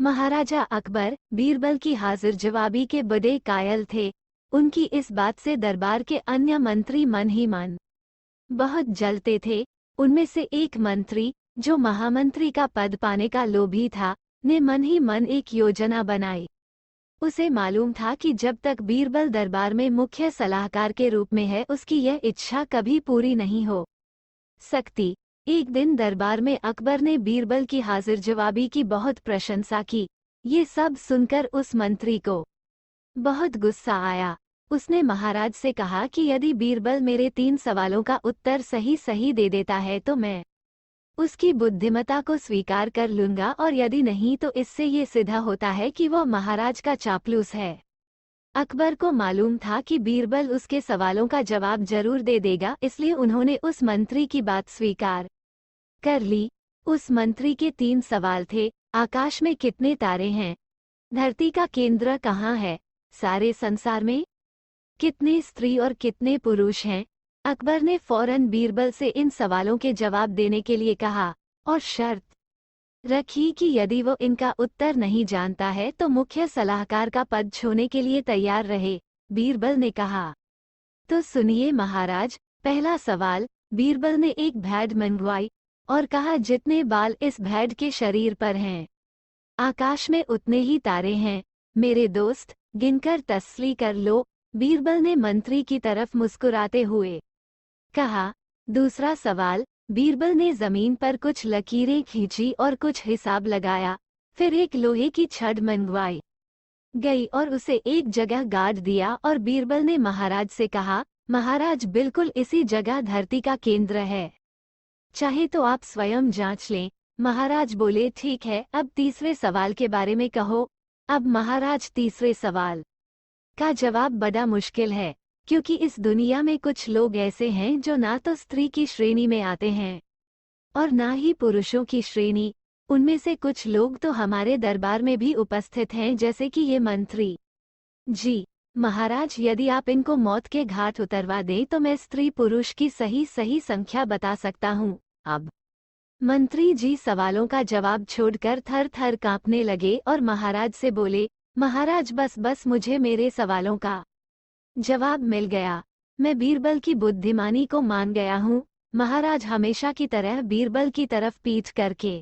महाराजा अकबर बीरबल की हाजिर जवाबी के बड़े कायल थे। उनकी इस बात से दरबार के अन्य मंत्री मन ही मन बहुत जलते थे। उनमें से एक मंत्री, जो महामंत्री का पद पाने का लोभी था, ने मन ही मन एक योजना बनाई। उसे मालूम था कि जब तक बीरबल दरबार में मुख्य सलाहकार के रूप में है, उसकी यह इच्छा कभी पूरी नहीं हो सकती। एक दिन दरबार में अकबर ने बीरबल की हाजिर जवाबी की बहुत प्रशंसा की। ये सब सुनकर उस मंत्री को बहुत गुस्सा आया। उसने महाराज से कहा कि यदि बीरबल मेरे 3 सवालों का उत्तर सही सही दे देता है तो मैं उसकी बुद्धिमत्ता को स्वीकार कर लूंगा, और यदि नहीं तो इससे ये सिद्ध होता है कि वह महाराज का चापलूस है। अकबर को मालूम था कि बीरबल उसके सवालों का जवाब जरूर दे देगा, इसलिए उन्होंने उस मंत्री की बात स्वीकार कर ली। उस मंत्री के 3 सवाल थे। आकाश में कितने तारे हैं? धरती का केंद्र कहाँ है? सारे संसार में कितने स्त्री और कितने पुरुष हैं? अकबर ने फौरन बीरबल से इन सवालों के जवाब देने के लिए कहा, और शर्त रखी कि यदि वो इनका उत्तर नहीं जानता है तो मुख्य सलाहकार का पद छोड़ने के लिए तैयार रहे। बीरबल ने कहा, तो सुनिए महाराज। पहला सवाल। बीरबल ने एक भेड़ मंगवाई और कहा, जितने बाल इस भेड़ के शरीर पर हैं, आकाश में उतने ही तारे हैं। मेरे दोस्त, गिनकर तसल्ली कर लो। बीरबल ने मंत्री की तरफ मुस्कुराते हुए कहा। दूसरा सवाल। बीरबल ने जमीन पर कुछ लकीरें खींची और कुछ हिसाब लगाया। फिर एक लोहे की छड़ मंगवाई गई और उसे एक जगह गाड़ दिया, और बीरबल ने महाराज से कहा, महाराज, बिल्कुल इसी जगह धरती का केंद्र है। चाहे तो आप स्वयं जांच लें। महाराज बोले, ठीक है, अब तीसरे सवाल के बारे में कहो। अब महाराज, तीसरे सवाल का जवाब बड़ा मुश्किल है, क्योंकि इस दुनिया में कुछ लोग ऐसे हैं जो ना तो स्त्री की श्रेणी में आते हैं और ना ही पुरुषों की श्रेणी। उनमें से कुछ लोग तो हमारे दरबार में भी उपस्थित हैं, जैसे कि ये मंत्री जी। महाराज, यदि आप इनको मौत के घाट उतरवा दें तो मैं स्त्री पुरुष की सही सही संख्या बता सकता हूँ। अब मंत्री जी सवालों का जवाब छोड़कर थर थर कांपने लगे और महाराज से बोले, महाराज, बस बस, मुझे मेरे सवालों का जवाब मिल गया। मैं बीरबल की बुद्धिमानी को मान गया हूँ। महाराज हमेशा की तरह बीरबल की तरफ पीठ करके